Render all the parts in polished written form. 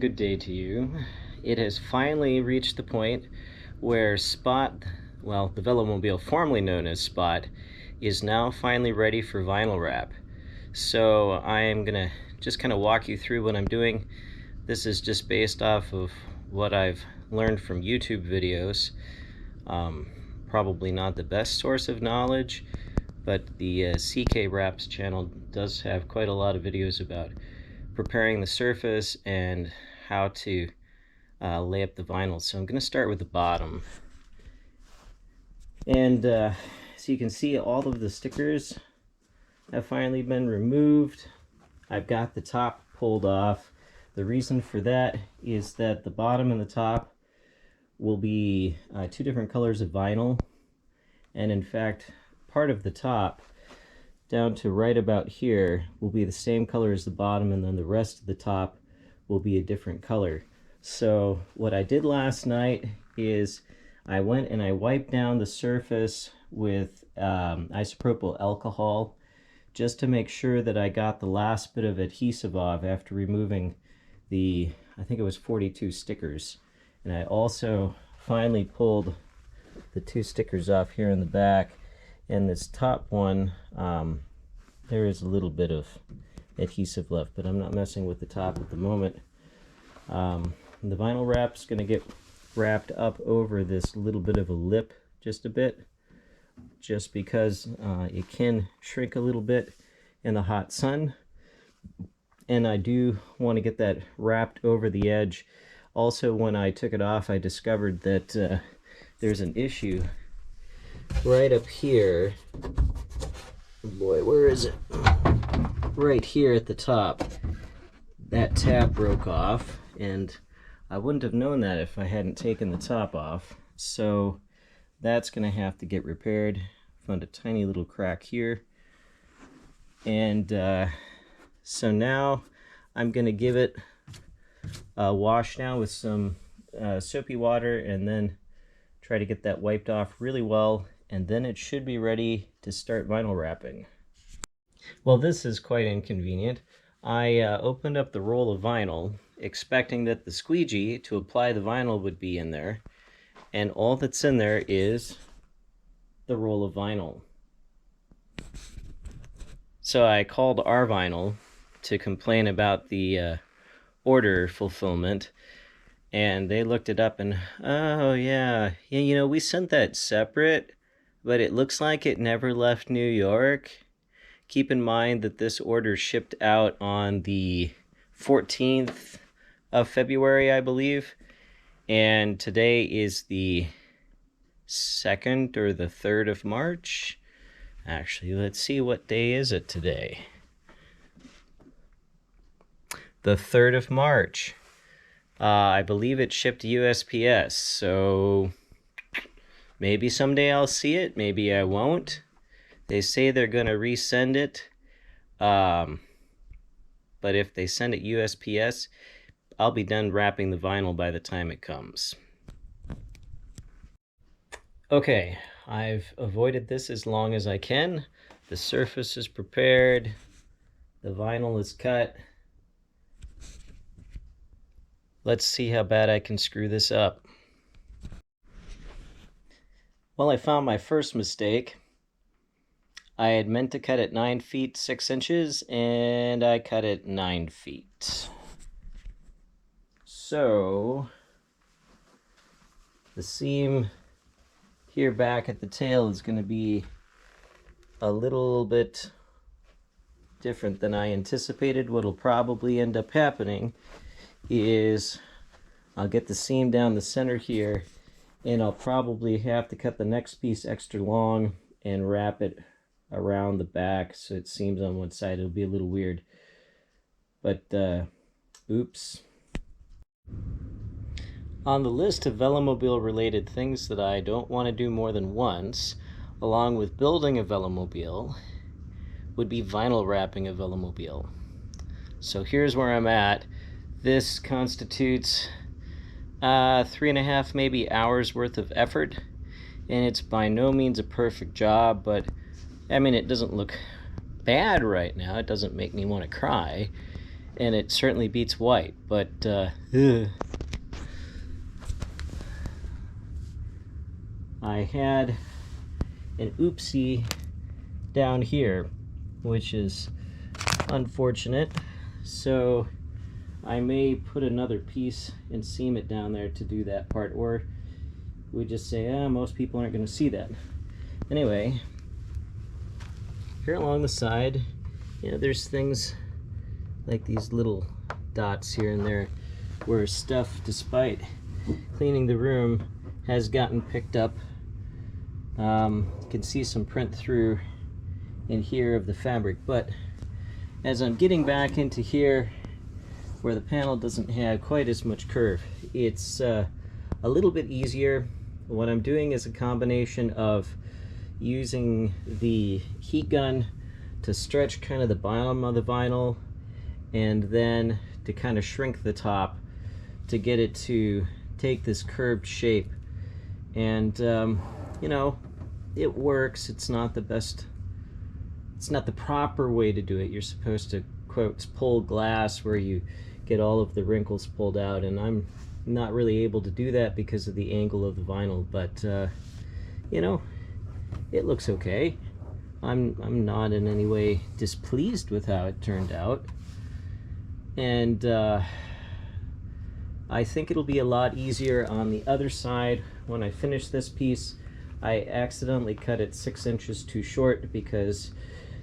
and good day to you. It has finally reached the point where Spot, well, the velomobile formerly known as Spot, is now finally ready for vinyl wrap. So I am gonna just kind of walk you through what I'm doing. This is just based off of what I've learned from YouTube videos. Probably not the best source of knowledge, but the CK Wraps channel does have quite a lot of videos about preparing the surface and how to lay up the vinyl. So I'm going to start with the bottom. And so you can see all of the stickers have finally been removed. I've got the top pulled off. The reason for that is that the bottom and the top will be two different colors of vinyl, and in fact part of the top down to right about here will be the same color as the bottom, and then the rest of the top will be a different color. So what I did last night is I went and I wiped down the surface with isopropyl alcohol just to make sure that I got the last bit of adhesive off after removing the, I think it was 42 stickers. And I also finally pulled the 2 stickers off here in the back, and this top one, there is a little bit of adhesive left, but I'm not messing with the top at the moment. The vinyl wrap's going to get wrapped up over this little bit of a lip just a bit, just because it can shrink a little bit in the hot sun, and I do want to get that wrapped over the edge. Also, when I took it off, I discovered that there's an issue right up here. Boy, where is it? Right here at the top. That tab broke off, and I wouldn't have known that if I hadn't taken the top off. So that's going to have to get repaired. Found a tiny little crack here. And so now I'm going to give it a wash now with some soapy water, and then try to get that wiped off really well, and then it should be ready to start vinyl wrapping. Well, this is quite inconvenient. I opened up the roll of vinyl expecting that the squeegee to apply the vinyl would be in there, and all that's in there is the roll of vinyl. So I called our vinyl to complain about the order fulfillment, and they looked it up and, oh yeah, you know, we sent that separate, but it looks like it never left New York. Keep in mind that this order shipped out on the 14th of February, I believe, and today is the 2nd or the 3rd of March. Actually, let's see, what day is it today? The 3rd of March. I believe it shipped USPS, so maybe someday I'll see it, maybe I won't. They say they're going to resend it, but if they send it USPS, I'll be done wrapping the vinyl by the time it comes. Okay, I've avoided this as long as I can. The surface is prepared, the vinyl is cut. Let's see how bad I can screw this up. Well, I found my first mistake. I had meant to cut it 9 feet 6 inches, and I cut it 9 feet. So the seam here back at the tail is going to be a little bit different than I anticipated. What'll probably end up happening is I'll get the seam down the center here, and I'll probably have to cut the next piece extra long and wrap it around the back so it seams on one side. It'll be a little weird, but oops. On the list of velomobile related things that I don't want to do more than once, along with building a velomobile, would be vinyl wrapping a velomobile. So here's where I'm at. This constitutes 3.5 maybe hours worth of effort, and it's by no means a perfect job, but I mean, it doesn't look bad right now. It doesn't make me want to cry. and it certainly beats white, but I had an oopsie down here, which is unfortunate, so I may put another piece and seam it down there to do that part, or we just say, most people aren't going to see that. Anyway, here along the side, there's things like these little dots here and there where stuff, despite cleaning the room, has gotten picked up. You can see some print through in here of the fabric, but as I'm getting back into here where the panel doesn't have quite as much curve, it's a little bit easier. What I'm doing is a combination of using the heat gun to stretch kind of the bottom of the vinyl, and then to kind of shrink the top to get it to take this curved shape. And it works. It's not the best, it's not the proper way to do it. You're supposed to, quote, pull glass where you get all of the wrinkles pulled out, and I'm not really able to do that because of the angle of the vinyl, but it looks okay. I'm not in any way displeased with how it turned out, and I think it'll be a lot easier on the other side when I finish this piece. I accidentally cut it 6 inches too short because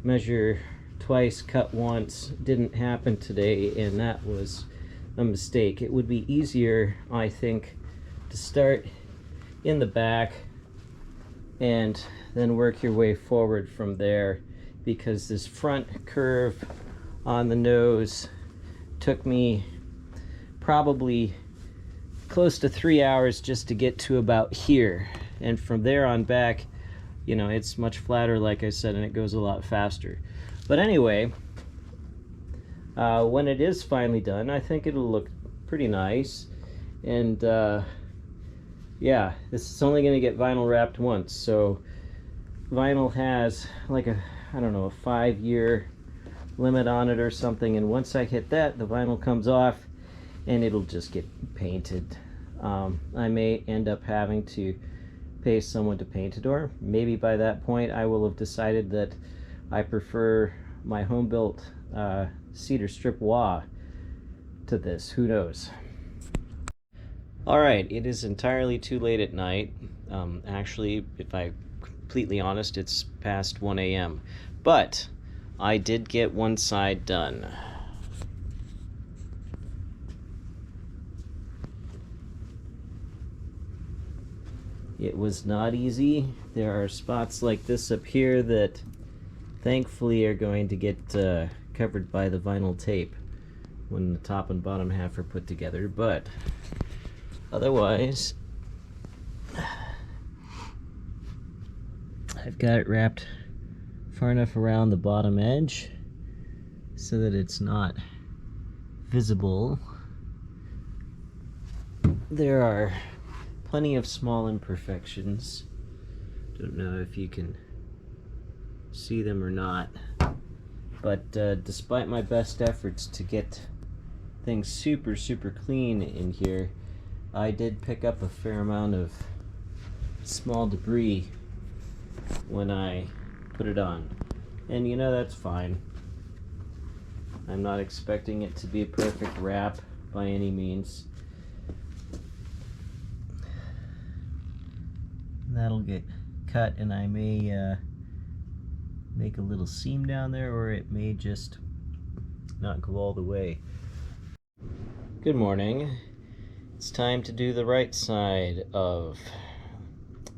measure twice, cut once didn't happen today, and that was a mistake. It would be easier, I think, to start in the back and then work your way forward from there, because this front curve on the nose took me probably close to 3 hours just to get to about here, and from there on back, it's much flatter, like I said, and it goes a lot faster. But anyway, when it is finally done, I think it'll look pretty nice. And yeah, this is only going to get vinyl wrapped once, so vinyl has like a 5-year limit on it or something, and once I hit that, the vinyl comes off and it'll just get painted. I may end up having to pay someone to paint it, or maybe by that point I will have decided that I prefer my home-built cedar strip wall to this. Who knows? Alright, it is entirely too late at night. Actually, if I'm completely honest, it's past 1 a.m. But I did get one side done. It was not easy. There are spots like this up here that thankfully are going to get covered by the vinyl tape when the top and bottom half are put together, but otherwise I've got it wrapped far enough around the bottom edge so that it's not visible. There are plenty of small imperfections. Don't know if you can see them or not, but despite my best efforts to get things super clean in here, I did pick up a fair amount of small debris when I put it on, and that's fine. I'm not expecting it to be a perfect wrap by any means. That'll get cut, and I may make a little seam down there, or it may just not go all the way. Good morning. It's time to do the right side of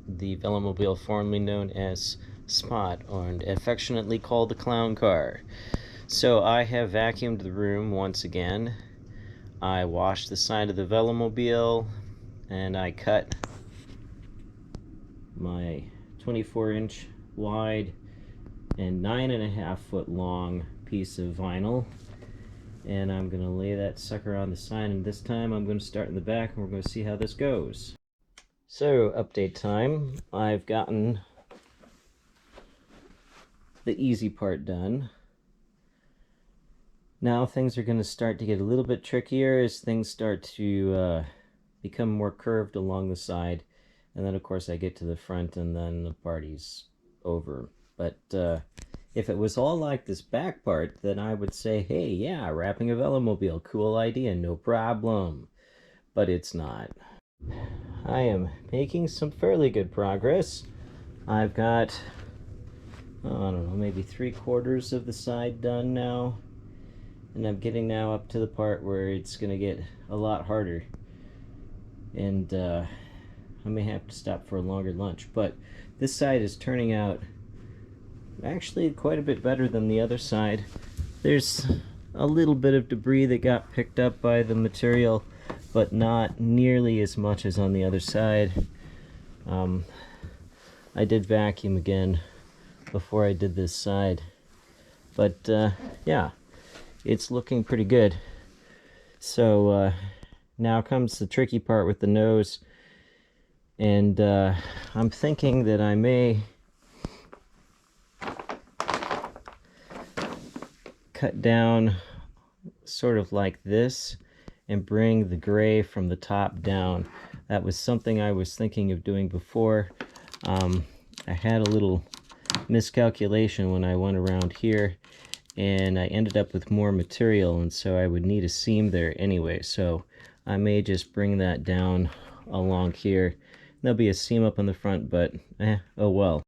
the velomobile, formerly known as Spot, and affectionately called the clown car. So I have vacuumed the room once again. I washed the side of the velomobile, and I cut my 24-inch wide and 9.5 foot long piece of vinyl, and I'm gonna lay that sucker on the side, and this time I'm gonna start in the back and we're gonna see how this goes. So, update time. I've gotten the easy part done. Now things are going to start to get a little bit trickier as things start to become more curved along the side. And then, of course, I get to the front and then the party's over. But if it was all like this back part, then I would say, hey, yeah, wrapping a velomobile, cool idea, no problem. But it's not. I am making some fairly good progress. I've got, I don't know, maybe 3/4 of the side done now. And I'm getting now up to the part where it's going to get a lot harder. And I may have to stop for a longer lunch. But this side is turning out actually quite a bit better than the other side. There's a little bit of debris that got picked up by the material, but not nearly as much as on the other side. I did vacuum again before I did this side. But yeah, it's looking pretty good. So now comes the tricky part with the nose. And I'm thinking that I may cut down sort of like this and bring the gray from the top down. That was something I was thinking of doing before. I had a little miscalculation when I went around here, and I ended up with more material, and so I would need a seam there anyway. So I may just bring that down along here. There'll be a seam up on the front, but oh well.